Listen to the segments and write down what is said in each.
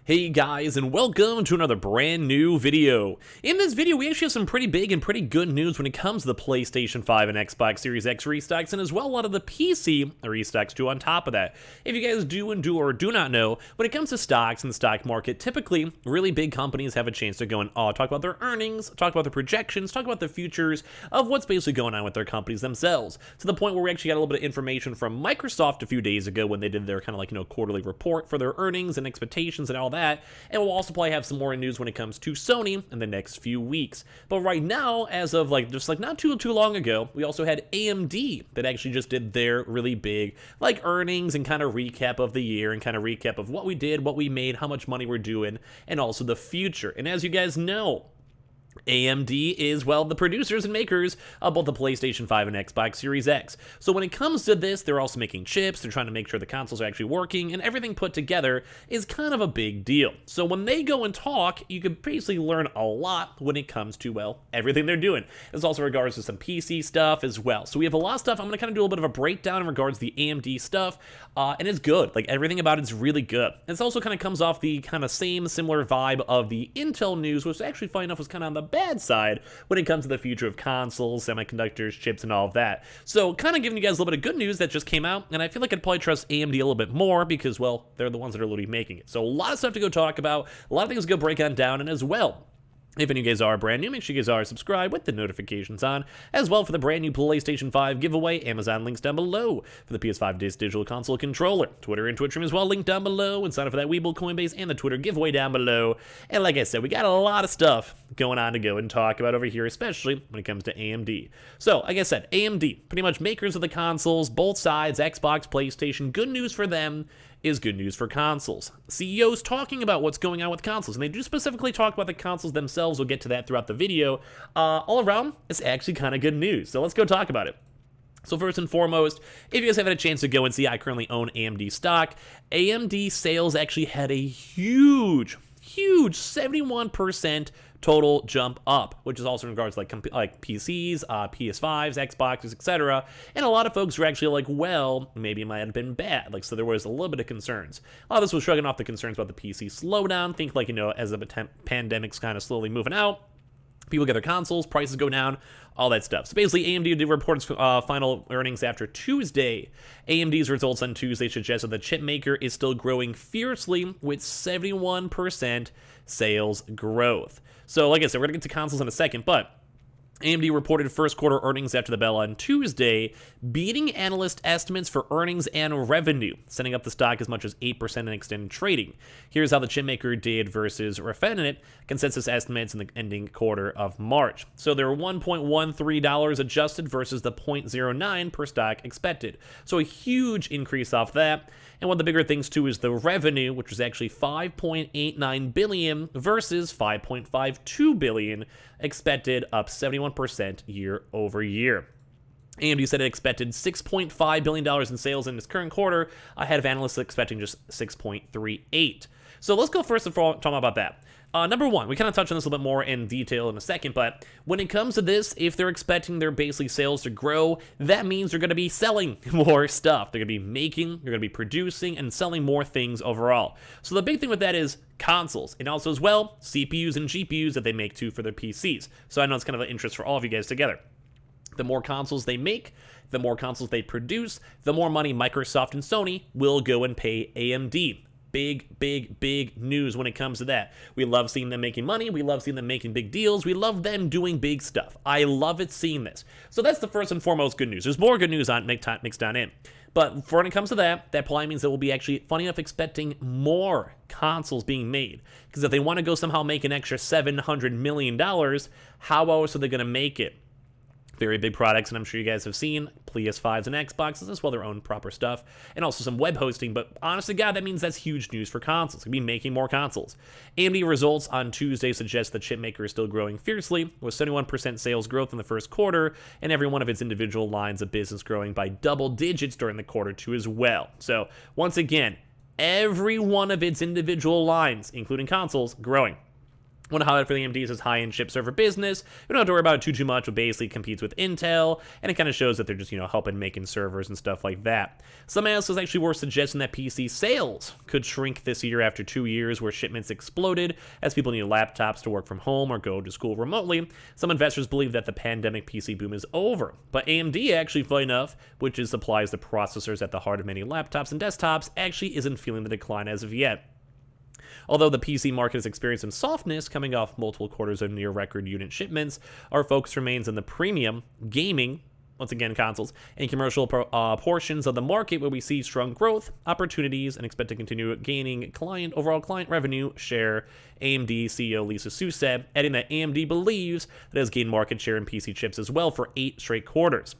Hey guys, and welcome to another brand new video. In this video, we actually have some pretty big and pretty good news when it comes to the PlayStation 5 and Xbox Series X restocks, and as well a lot of the PC restocks too on top of that. If you guys do not know, when it comes to stocks in the stock market, typically really big companies have a chance to go and talk about their earnings, talk about their projections, talk about the futures of what's basically going on with their companies themselves. To the point where we actually got a little bit of information from Microsoft a few days ago when they did their kind of like, quarterly report for their earnings and expectations and all that. And we'll also probably have some more news when it comes to Sony in the next few weeks. But right now, as of not too long ago, we also had AMD that actually just did their really big earnings and kind of recap of the year and kind of recap of what we did, what we made, how much money we're doing, and also the future. And as you guys know, AMD is, well, the producers and makers of both the PlayStation 5 and Xbox Series X. So when it comes to this, they're also making chips, they're trying to make sure the consoles are actually working, and everything put together is kind of a big deal. So when they go and talk, you can basically learn a lot when it comes to, well, everything they're doing. There's also regards to some PC stuff as well. So we have a lot of stuff. I'm going to kind of do a little bit of a breakdown in regards to the AMD stuff, and it's good. Everything about it's really good. It also kind of comes off the kind of similar vibe of the Intel news, which actually, funny enough, was kind of on the bad side when it comes to the future of consoles, semiconductors, chips, and all of that. So kind of giving you guys a little bit of good news that just came out, and I feel like I'd probably trust AMD a little bit more because, well, they're the ones that are literally making it. So a lot of stuff to go talk about, a lot of things to go break on down, and as well, if any of you guys are brand new, make sure you guys are subscribed with the notifications on. As well, for the brand new PlayStation 5 giveaway, Amazon links down below. For the PS5 Digital Console Controller, Twitter and Twitch stream as well, link down below. And sign up for that Webull, Coinbase, and the Twitter giveaway down below. And like I said, we got a lot of stuff going on to go and talk about over here, especially when it comes to AMD. So, like I said, AMD, pretty much makers of the consoles, both sides, Xbox, PlayStation. Good news for them is good news for consoles. CEOs talking about what's going on with consoles, and they do specifically talk about the consoles themselves. We'll get to that throughout the video. All around, it's actually kind of good news, so let's go talk about it. So first and foremost, if you guys haven't had a chance to go and see, I currently own AMD stock. AMD sales actually had a huge 71% total jump up, which is also in regards to like PCs, PS5s, Xboxes, etc. And a lot of folks were actually like, well, maybe it might have been bad. So there was a little bit of concerns. A lot of this was shrugging off the concerns about the PC slowdown. Think as the pandemic's kind of slowly moving out, people get their consoles, prices go down, all that stuff. So basically, AMD did report its final earnings after Tuesday. AMD's results on Tuesday suggest that the chip maker is still growing fiercely with 71% sales growth. So like I said, we're going to get to consoles in a second, but AMD reported first quarter earnings after the bell on Tuesday, beating analyst estimates for earnings and revenue, sending up the stock as much as 8% in extended trading. Here's how the chipmaker did versus Refinet consensus estimates in the ending quarter of March. So they were $1.13 adjusted versus the $0.09 per stock expected. So a huge increase off that. And one of the bigger things too is the revenue, which was actually $5.89 billion versus $5.52 billion expected, up 71% year over year. AMD said it expected $6.5 billion in sales in this current quarter, ahead of analysts expecting just 6.38. So let's go first and foremost talk about that. Number one, we kind of touched on this a little bit more in detail in a second, but when it comes to this, if they're expecting their basically sales to grow, that means they're going to be selling more stuff. They're going to be making, they're going to be producing, and selling more things overall. So the big thing with that is consoles, and also as well, CPUs and GPUs that they make too for their PCs. So I know it's kind of an interest for all of you guys together. The more consoles they make, the more consoles they produce, the more money Microsoft and Sony will go and pay AMD. Big news when it comes to that. We love seeing them making money. We love seeing them making big deals. We love them doing big stuff. I love it seeing this. So that's the first and foremost good news. There's more good news on mixed on in. But when it comes to that probably means that we'll be actually, funny enough, expecting more consoles being made. Because if they want to go somehow make an extra $700 million, how else are they going to make it? Very big products, and I'm sure you guys have seen PS5s and Xboxes as well, their own proper stuff, and also some web hosting. But honestly, God, that means that's huge news for consoles. We'll be making more consoles. AMD results on Tuesday suggest the chipmaker is still growing fiercely, with 71% sales growth in the first quarter, and every one of its individual lines of business growing by double digits during the quarter too as well. So once again, every one of its individual lines, including consoles, growing. One highlight for the AMD is its high-end chip server business. You don't have to worry about it too much. It basically competes with Intel, and it kind of shows that they're just, helping making servers and stuff like that. Some analysts actually were suggesting that PC sales could shrink this year after 2 years where shipments exploded as people need laptops to work from home or go to school remotely. Some investors believe that the pandemic PC boom is over, but AMD actually, funny enough, which supplies the processors at the heart of many laptops and desktops, actually isn't feeling the decline as of yet. Although the PC market has experienced some softness coming off multiple quarters of near record unit shipments, our focus remains in the premium, gaming, once again consoles, and commercial portions of the market where we see strong growth, opportunities, and expect to continue gaining overall client revenue share, AMD CEO Lisa Su said, adding that AMD believes that it has gained market share in PC chips as well for 8 straight quarters.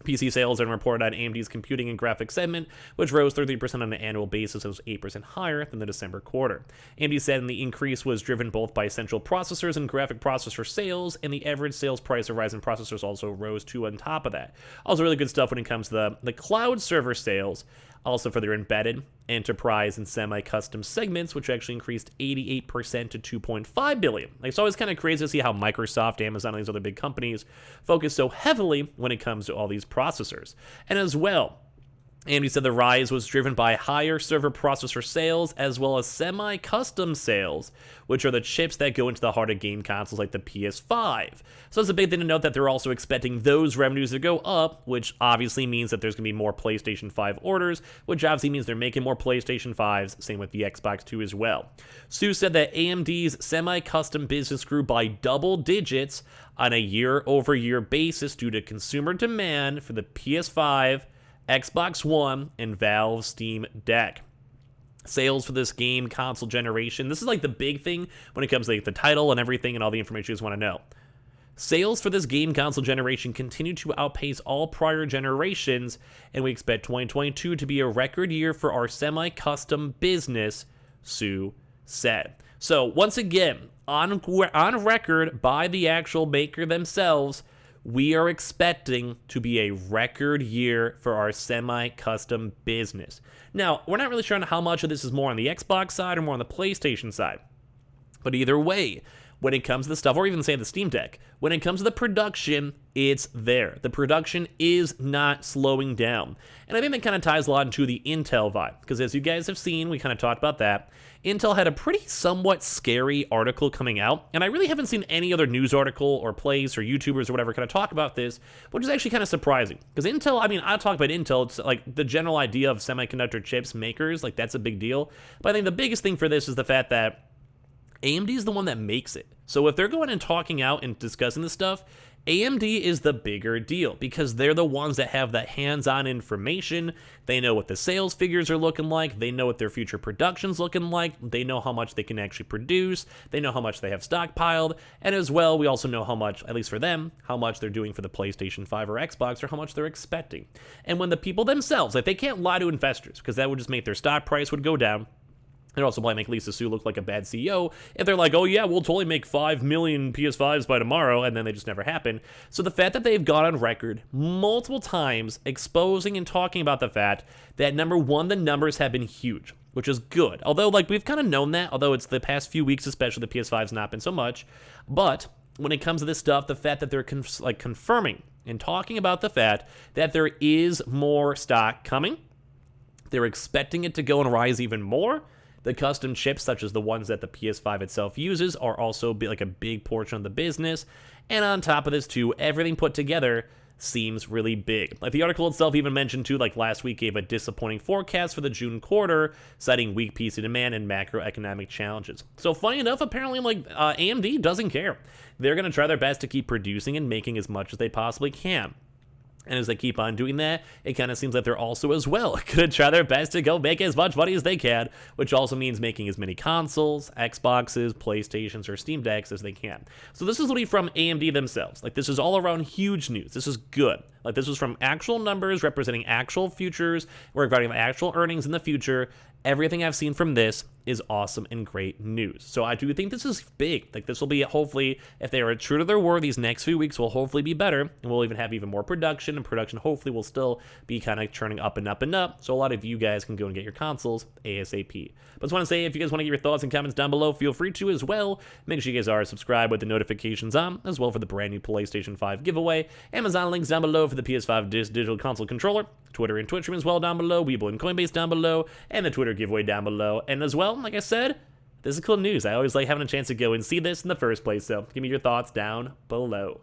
PC sales are reported on AMD's computing and graphics segment, which rose 33% on an annual basis and was 8% higher than the December quarter. AMD said the increase was driven both by central processors and graphic processor sales, and the average sales price of Ryzen processors also rose too on top of that. Also really good stuff when it comes to the cloud server sales, also for their embedded, enterprise, and semi-custom segments, which actually increased 88% to $2.5 billion. It's always kind of crazy to see how Microsoft, Amazon, and these other big companies focus so heavily when it comes to all these processors. And as well, AMD said the rise was driven by higher server processor sales as well as semi-custom sales, which are the chips that go into the heart of game consoles like the PS5. So it's a big thing to note that they're also expecting those revenues to go up, which obviously means that there's going to be more PlayStation 5 orders, which obviously means they're making more PlayStation 5s, same with the Xbox 2 as well. Sue said that AMD's semi-custom business grew by double digits on a year-over-year basis due to consumer demand for the PS5, Xbox One, and Valve Steam Deck. Sales for this game console generation, this is like the big thing when it comes to like the title and everything and all the information you just want to know. Sales for this game console generation continue to outpace all prior generations, and we expect 2022 to be a record year for our semi-custom business, Sue said. So once again, on record by the actual maker themselves, we are expecting to be a record year for our semi-custom business. Now, we're not really sure on how much of this is more on the Xbox side or more on the PlayStation side. But either way, when it comes to the stuff, or even say the Steam Deck, when it comes to the production, it's there. The production is not slowing down. And I think that kind of ties a lot into the Intel vibe, because as you guys have seen, we kind of talked about that. Intel had a pretty somewhat scary article coming out, and I really haven't seen any other news article or place or YouTubers or whatever kind of talk about this, which is actually kind of surprising. Because Intel, I'll talk about Intel, it's like the general idea of semiconductor chips makers, like that's a big deal. But I think the biggest thing for this is the fact that AMD is the one that makes it. So if they're going and talking out and discussing this stuff, AMD is the bigger deal because they're the ones that have that hands-on information. They know what the sales figures are looking like. They know what their future production's looking like. They know how much they can actually produce. They know how much they have stockpiled. And as well, we also know how much, at least for them, how much they're doing for the PlayStation 5 or Xbox or how much they're expecting. And when the people themselves, like they can't lie to investors because that would just make their stock price would go down. It'd also probably make Lisa Su look like a bad CEO if they're like, oh yeah, we'll totally make 5 million PS5s by tomorrow, and then they just never happen. So the fact that they've gone on record multiple times exposing and talking about the fact that, number one, the numbers have been huge, which is good. Although, like, we've kind of known that, although it's the past few weeks, especially the PS5's not been so much. But when it comes to this stuff, the fact that they're confirming and talking about the fact that there is more stock coming, they're expecting it to go and rise even more. The custom chips, such as the ones that the PS5 itself uses, are also like a big portion of the business. And on top of this, too, everything put together seems really big. Like the article itself even mentioned, too, like last week gave a disappointing forecast for the June quarter, citing weak PC demand and macroeconomic challenges. So funny enough, apparently, like AMD doesn't care. They're going to try their best to keep producing and making as much as they possibly can. And as they keep on doing that, it kind of seems like they're also as well going to try their best to go make as much money as they can, which also means making as many consoles, Xboxes, PlayStations, or Steam Decks as they can. So this is literally from AMD themselves. Like, this is all around huge news. This is good. Like, this was from actual numbers representing actual futures, regarding the actual earnings in the future. Everything I've seen from this is awesome and great news. So I do think this is big. Like, this will be, hopefully, if they are true to their word, these next few weeks will hopefully be better, and we'll even have even more production, and production hopefully will still be kind of churning up and up and up, so a lot of you guys can go and get your consoles ASAP. But I just want to say, if you guys want to get your thoughts and comments down below, feel free to as well. Make sure you guys are subscribed with the notifications on, as well for the brand new PlayStation 5 giveaway. Amazon links down below for the PS5 digital console controller, Twitter and Twitch stream as well down below, Webull and Coinbase down below, and the Twitter giveaway down below. And as well, like I said, this is cool news. I always like having a chance to go and see this in the first place, so give me your thoughts down below.